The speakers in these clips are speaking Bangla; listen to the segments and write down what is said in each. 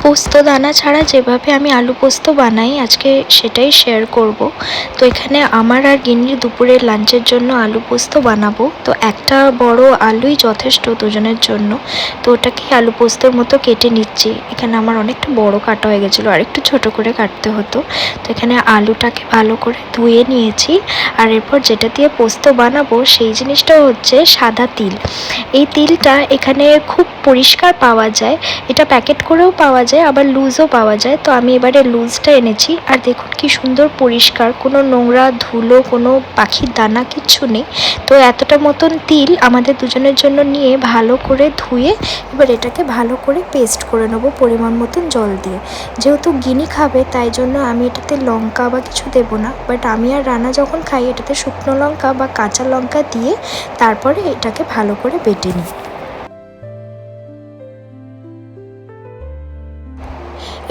পোস্ত দানা ছাড়া যেভাবে আমি আলু পোস্ত বানাই আজকে সেটাই শেয়ার করব। তো এখানে আমার আর গিন্নির দুপুরের লাঞ্চের জন্য আলু পোস্ত বানাবো। তো একটা বড় আলুই যথেষ্ট দুজনের জন্য। তো ওটাকে আলু পোস্তর মতো কেটে নিচ্ছি। এখানে আমার অনেকটা বড় কাটা হয়ে গেছিলো, আর একটু ছোটো করে কাটতে হতো। তো এখানে আলুটাকে ভালো করে ধুয়ে নিয়েছি। আর এরপর যেটা দিয়ে পোস্ত বানাবো সেই জিনিসটা হচ্ছে সাদা তিল। এই তিলটা এখানে খুব পরিষ্কার পাওয়া যায়, এটা প্যাকেট করেও পাওয়া যায়, আবার লুজও পাওয়া যায়। তো আমি এবারে লুজটা এনেছি। আর দেখুন কি সুন্দর পরিষ্কার, কোনো নোংরা ধুলো কোনো পাখির দানা কিচ্ছু নেই। তো এতটা মতন তিল আমাদের দুজনের জন্য নিয়ে ভালো করে ধুয়ে এবার এটাকে ভালো করে পেস্ট করে নেবো পরিমাণ মতন জল দিয়ে। যেহেতু গিনি খাবে তাই জন্য আমি এটাতে লঙ্কা বা কিছু দেবো না, বাট আমি আর রানা যখন খাই এটাতে শুকনো লঙ্কা বা কাঁচা লঙ্কা দিয়ে তারপরে এটাকে ভালো করে বেটে নিই।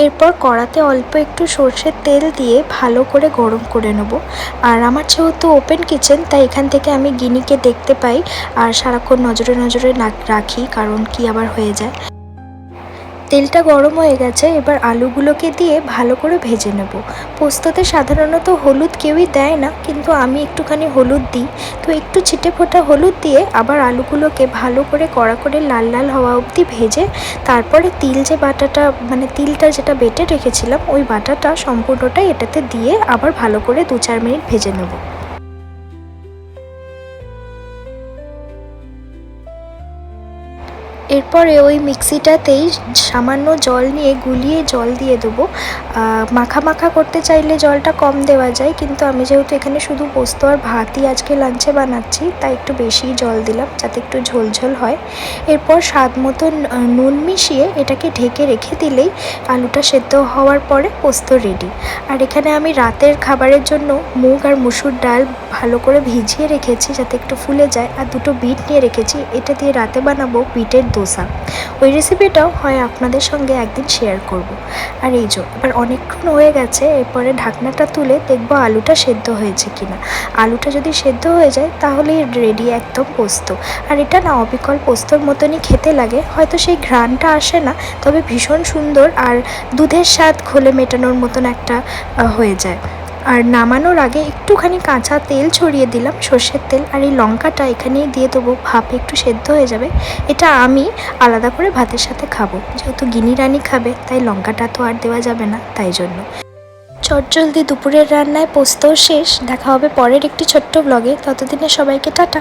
এরপর কড়াতে অল্প একটু সর্ষের তেল দিয়ে ভালো করে গরম করে নেব। আর আমার যেহেতু ওপেন কিচেন তাই এখান থেকে আমি গিনিকে দেখতে পাই আর সারাক্ষণ নজরে নজরে রাখি, কারণ কি আবার হয়ে যায়। তেলটা গরম হয়ে গেছে, এবার আলুগুলোকে দিয়ে ভালো করে ভেজে নেব। পোস্ততে সাধারণত হলুদ কেউই দেয় না, কিন্তু আমি একটুখানি হলুদ দিই। তো একটু ছিটে ফোটা হলুদ দিয়ে আবার আলুগুলোকে ভালো করে কড়া করে লাল লাল হওয়া অবধি ভেজে তারপরে তিল যে বাটাটা মানে তিলটা যেটা বেটে রেখেছিলাম ওই বাটাটা সম্পূর্ণটাই এটাতে দিয়ে আবার ভালো করে 2-4 মিনিট ভেজে নেব। এরপরে ওই মিক্সিটাতেই সামান্য জল নিয়ে গুলিয়ে জল দিয়ে দেবো। মাখা মাখা করতে চাইলে জলটা কম দেওয়া যায়, কিন্তু আমি যেহেতু এখানে শুধু পোস্ত আর ভাতই আজকে লাঞ্চে বানাচ্ছি তাই একটু বেশি জল দিলাম যাতে একটু ঝোলঝোল হয়। এরপর স্বাদ মতো নুন মিশিয়ে এটাকে ঢেকে রেখে দিলেই আলুটা সেদ্ধ হওয়ার পরে পোস্ত রেডি। আর এখানে আমি রাতের খাবারের জন্য মুগ আর মুসুর ডাল ভালো করে ভিজিয়ে রেখেছি যাতে একটু ফুলে যায়, আর 2টো বিট নিয়ে রেখেছি। এটা দিয়ে রাতে বানাবো বিটের দোসা। ওই রেসিপিটাও হয় আপনাদের সঙ্গে একদিন শেয়ার করব। আর এই যে এবার অনেকক্ষণ হয়ে গেছে, এরপরে ঢাকনাটা তুলে দেখবো আলুটা সেদ্ধ হয়েছে কিনা। আলুটা যদি সেদ্ধ হয়ে যায় তাহলেই রেডি একদম পোস্ত। আর এটা না অবিকল পোস্তর মতনই খেতে লাগে, হয়তো সেই ঘ্রাণটা আসে না, তবে ভীষণ সুন্দর আর দুধের স্বাদ ঘোলে মেটানোর মতন একটা হয়ে যায়। আর নামানোর আগে একটুখানি কাঁচা তেল ছড়িয়ে দিলাম, সর্ষের তেল। আর এই লঙ্কাটা এখানেই দিয়ে দেবো, ভাপে একটু সেদ্ধ হয়ে যাবে। এটা আমি আলাদা করে ভাতের সাথে খাবো, যেহেতু গিনি রানি খাবে তাই লঙ্কাটা তো আর দেওয়া যাবে না, তাই জন্য। চটজলদি দুপুরের রান্নায় পোস্তও শেষ। দেখা হবে পরের একটি ছোট্ট ব্লগে, ততদিনে সবাইকে টাটা।